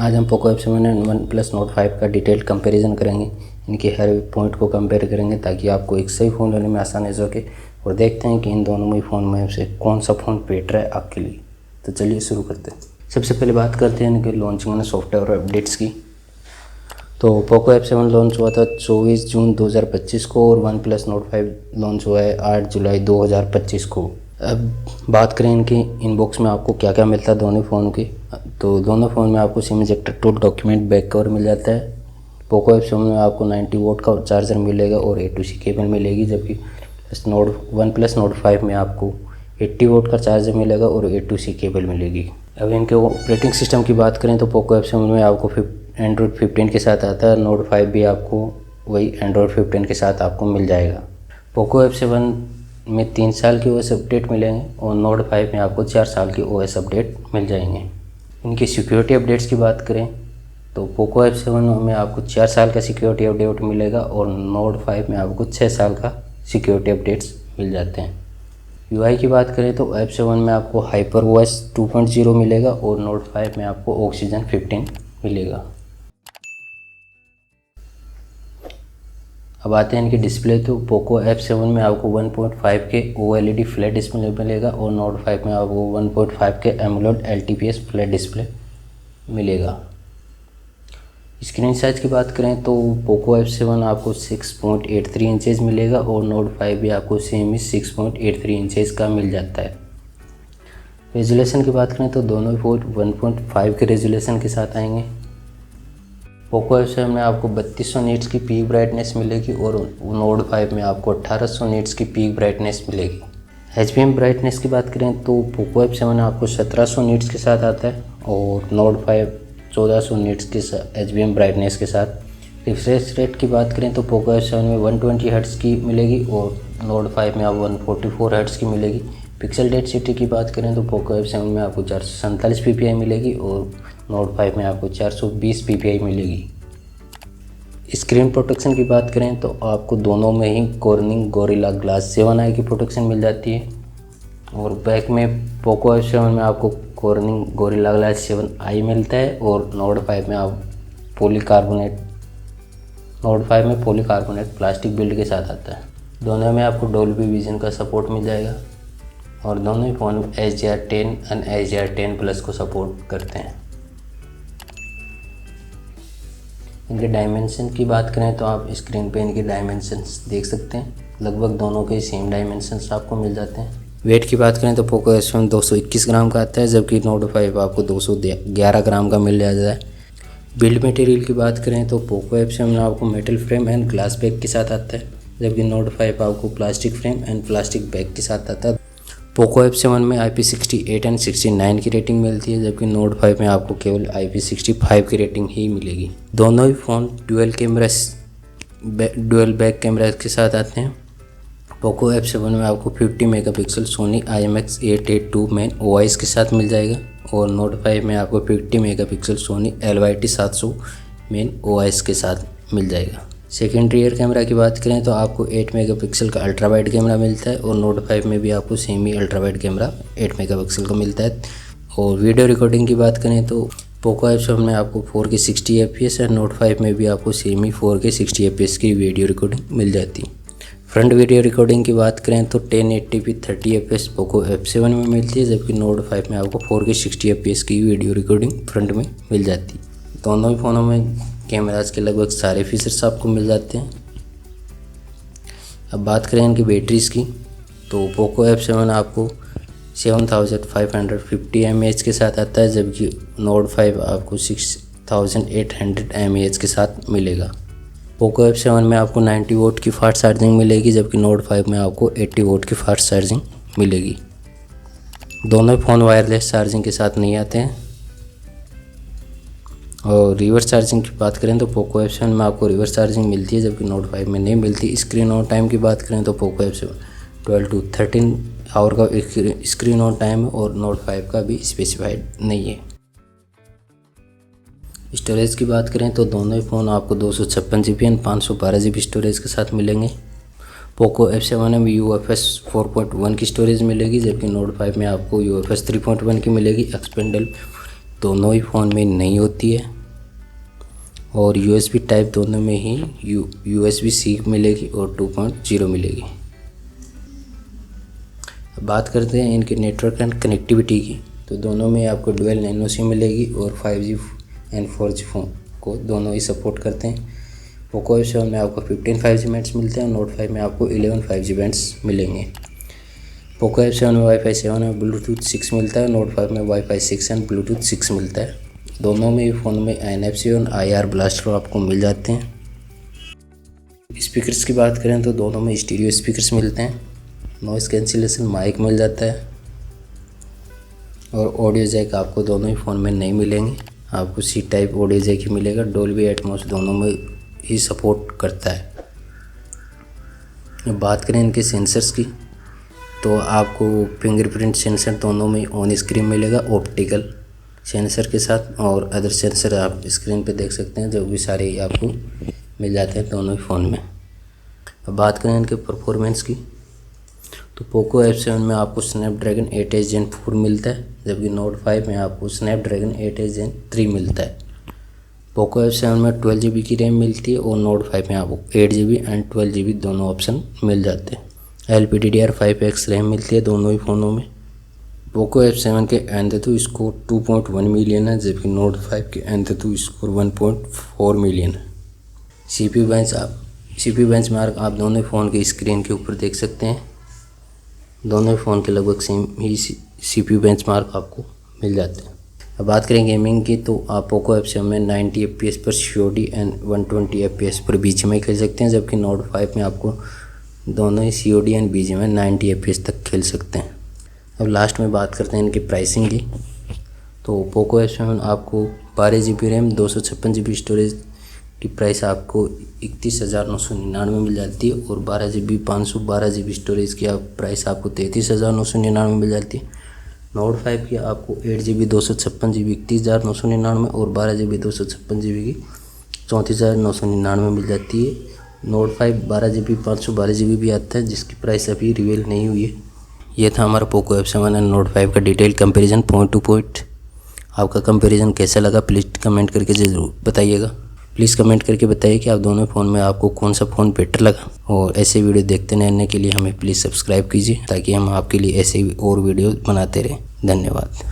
आज हम Poco F7 and one plus note 5 का डिटेल कंपैरिजन करेंगे। इनके हर पॉइंट को कंपेयर करेंगे ताकि आपको एक सही फ़ोन लेने में आसानी हो सके और देखते हैं कि इन दोनों में फ़ोन में से कौन सा फ़ोन बेटर है आपके लिए। तो चलिए शुरू करते हैं। सबसे पहले बात करते हैं इनके लॉन्चिंग में सॉफ्टवेयर और अपडेट्स की। तो पोको F7 लॉन्च हुआ था 24 जून 2025 को और वन प्लस नोट 5 लॉन्च हुआ है 8 जुलाई 2025 को। अब बात करें इनकी इनबॉक्स में आपको क्या क्या मिलता है दोनों फ़ोन की। तो दोनों फ़ोन में आपको SIM ejector tool document back cover मिल जाता है। पोको F7 में आपको 90 वोट का चार्जर मिलेगा और A2C केबल मिलेगी, जबकि वन प्लस नोट 5 में आपको 80 वोट का चार्जर मिलेगा और A2C केबल मिलेगी। अब इनके ऑपरेटिंग सिस्टम की बात करें तो पोको F7 में आपको एंड्रॉयड 15 के साथ आता है। नोट 5 भी आपको वही एंड्रॉयड 15 के साथ आपको मिल जाएगा। पोको F7 में 3 साल की OS अपडेट मिलेंगे और नोट 5 में आपको 4 साल की OS अपडेट मिल जाएंगे। इनकी सिक्योरिटी अपडेट्स की बात करें तो पोको F7 में आपको 4 साल का सिक्योरिटी अपडेट मिलेगा और नोट 5 में आपको 6 साल का सिक्योरिटी अपडेट्स मिल जाते हैं। UI की बात करें तो F7 में आपको HyperOS 2.0 मिलेगा और नोट 5 में आपको Oxygen 15 मिलेगा। अब आते हैं इनकी डिस्प्ले। तो पोको F7 में आपको 1.5 के OLED फ्लैट डिस्प्ले मिलेगा और नोट 5 में आपको 1.5 के AMOLED LTPS फ्लैट डिस्प्ले मिलेगा। स्क्रीन साइज़ की बात करें तो पोको F7 आपको 6.83 इंचेस मिलेगा और नोट 5 भी आपको सेम ही 6.83 इंचेस का मिल जाता है। रेजोल्यूशन की बात करें तो दोनों फ़ोन 1.5 के रेजोल्यूशन के साथ आएंगे। पोको F7 में आपको 3200 नीट्स की पीक ब्राइटनेस मिलेगी और नोट 5 में आपको 1800 नीट्स की पीक ब्राइटनेस मिलेगी। HBM ब्राइटनेस की बात करें तो पोको F7 आपको 1700 नीट्स के साथ आता है और नोट 5 1400 नीट्स के HBM ब्राइटनेस के साथ। रिफ्रेश रेट की बात करें तो पोको F7 में 120 हर्ट्ज़ की मिलेगी और नोट 5 में आपको 144 हर्ट्ज़ की मिलेगी। पिक्सल डेंसिटी की बात करें तो पोको F7 में आपको 447 ppi मिलेगी और नोट 5 में आपको 420 ppi मिलेगी। स्क्रीन प्रोटेक्शन की बात करें तो आपको दोनों में ही कॉर्निंग गोरिल्ला ग्लास 7i की प्रोटेक्शन मिल जाती है और बैक में पोको F7 में आपको कॉर्निंग गोरिल्ला ग्लास 7i मिलता है और नोट 5 में आप पॉलीकार्बोनेट प्लास्टिक बिल्ड के साथ आता है। दोनों में आपको डॉल्बी विजन का सपोर्ट मिल जाएगा और दोनों ही phone HDR10 and HDR10 plus को सपोर्ट करते हैं। इनके डायमेंशन की बात करें तो आप स्क्रीन पे इनके डायमेंशंस देख सकते हैं। लगभग दोनों के सेम डायमेंशंस आपको मिल जाते हैं। वेट की बात करें तो पोको F7 221 ग्राम का आता है, जबकि नोट 5 आपको 211 ग्राम का मिल जाता है। बिल्ड मटेरियल की बात करें तो पोको F7 आपको metal frame and glass back के साथ आता है, जबकि नोट 5 आपको plastic frame and plastic back के साथ आता है। पोको F7 में IP68 एंड 69 की रेटिंग मिलती है, जबकि नोट 5 में आपको केवल IP65 की रेटिंग ही मिलेगी। दोनों ही फ़ोन डुअल बैक कैमरा के साथ आते हैं। पोको F7 में आपको 50 megapixel Soni IMX882 main OIS के साथ मिल जाएगा और नोट 5 में आपको 50 megapixel Soni LYT700 main OIS के साथ मिल जाएगा। सेकेंड रियर कैमरा की बात करें तो आपको 8 मेगापिक्सल का अल्ट्रा वाइड कैमरा मिलता है और नोट 5 में भी आपको semi ultra wide camera 8 megapixel का मिलता है। और वीडियो रिकॉर्डिंग की बात करें तो पोको F7 में आपको 4K 60 FPS और नोट 5 में भी आपको सेमी 4K 60 FPS की वीडियो रिकॉर्डिंग मिल जाती है। फ्रंट वीडियो रिकॉर्डिंग की बात करें तो 1080p 30 fps पोको F7 में मिलती है, जबकि नोट 5 में आपको 4K 60 fps की वीडियो रिकॉर्डिंग फ्रंट में मिल जाती है। दोनों ही फ़ोनों में कैमराज के लगभग सारे फीचर्स आपको मिल जाते हैं। अब बात करें इनकी बैटरीज़ की तो पोको F7 आपको 7550 mAh के साथ आता है, जबकि नोट 5 आपको 6800 mAh के साथ मिलेगा। पोको F7 में आपको 90 वोट की फास्ट चार्जिंग मिलेगी, जबकि नोट 5 में आपको 80 वोट की फास्ट चार्जिंग मिलेगी। दोनों फ़ोन वायरलेस चार्जिंग के साथ नहीं आते हैं। और रिवर्स चार्जिंग की बात करें तो पोको F7 में आपको रिवर्स चार्जिंग मिलती है, जबकि नोट 5 में नहीं मिलती। स्क्रीन ऑन टाइम की बात करें तो पोको F7 12 to 13 आवर का स्क्रीन ऑन टाइम है और नोट 5 का भी स्पेसिफाइड नहीं है। स्टोरेज की बात करें तो दोनों ही फ़ोन आपको 256 GB एंड 512 GB स्टोरेज के साथ मिलेंगे। पोको F7 में UFS 4.1 की स्टोरेज मिलेगी, जबकि नोट 5 में आपको UFS 3.1 की मिलेगी। एक्सपेंडेबल दोनों ही फ़ोन में नहीं होती है और USB टाइप दोनों में ही USB-C मिलेगी और 2.0 मिलेगी। अब बात करते हैं इनके नेटवर्क एंड कनेक्टिविटी की। तो दोनों में आपको डुअल नैनो सिम मिलेगी और 5G एंड 4G फ़ोन को दोनों ही सपोर्ट करते हैं। पोको F7 में आपको 15 5G बैंड्स मिलते हैं और नोट 5 में आपको 11 5G बैंड्स मिलेंगे। पोको F7 में वाईफाई 7 और ब्लूटूथ 6 मिलता है, नोट 5 में वाईफाई 6 एंड ब्लूटूथ 6 मिलता है। दोनों में ही फ़ोन में NFC और IR ब्लास्टर आपको मिल जाते हैं। स्पीकर्स की बात करें तो दोनों में स्टीरियो स्पीकर्स मिलते हैं, नॉइस कैंसिलेशन माइक मिल जाता है और ऑडियो जैक आपको दोनों ही फ़ोन में नहीं मिलेंगे। आपको C टाइप ऑडियो जैक ही मिलेगा। डोल्बी एटमॉस दोनों में ही सपोर्ट करता है। अब बात करें इनके सेंसर्स की तो आपको फिंगरप्रिंट सेंसर दोनों में ऑन स्क्रीन मिलेगा ऑप्टिकल सेंसर के साथ, और अदर सेंसर आप स्क्रीन पे देख सकते हैं, जो भी सारे ही आपको मिल जाते हैं दोनों ही फ़ोन में। अब बात करें इनके परफॉर्मेंस की तो पोको F7 में आपको स्नैपड्रैगन 8H Gen 4 मिलता है, जबकि नोट 5 में आपको स्नैपड्रैगन 8H Gen 3 मिलता है। पोको F7 में 12GB की रैम मिलती है और नोट 5 में आपको 8GB एंड 12GB दोनों ऑप्शन मिल जाते हैं। LPDDR5X रैम मिलती है दोनों ही फ़ोनों में। पोको F7 के एंथुतु स्कोर 2.1 मिलियन है, जबकि नोट 5 के एंथुतु स्कोर 1.4 मिलियन है। CPU बेंचमार्क आप दोनों फ़ोन के स्क्रीन के ऊपर देख सकते हैं। दोनों फ़ोन के लगभग सेम ही CPU बेंचमार्क आपको मिल जाते हैं। अब बात करें गेमिंग की तो आप पोको F7 में 90 FPS पर COD एंड 120 FPS पर BGMI खेल सकते हैं, जबकि नोट 5 में आपको दोनों ही COD एंड BGMI 90 FPS तक खेल सकते हैं। अब लास्ट में बात करते हैं इनकी प्राइसिंग की। तो पोको F7 आपको 12GB रैम 256GB स्टोरेज की प्राइस आपको 31,999 मिल जाती है और 12GB 512GB स्टोरेज की प्राइस आपको 33,999 मिल जाती है। नोट 5 की आपको 8GB 256GB 31,999 और 12GB 256GB की 34,999 मिल जाती है। नोट 5 12GB 512GB भी आता है, जिसकी प्राइस अभी रिवील नहीं हुई है। ये था हमारा पोको F7 एंड नोट 5 का detail comparison point two point. आपका कंपैरिजन कैसा लगा प्लीज़ कमेंट करके ज़रूर बताइएगा। प्लीज़ कमेंट करके बताइए कि आप दोनों फ़ोन में आपको कौन सा फ़ोन बेटर लगा, और ऐसे वीडियो देखते रहने के लिए हमें प्लीज़ सब्सक्राइब कीजिए, ताकि हम आपके लिए ऐसे और वीडियो बनाते रहें। धन्यवाद।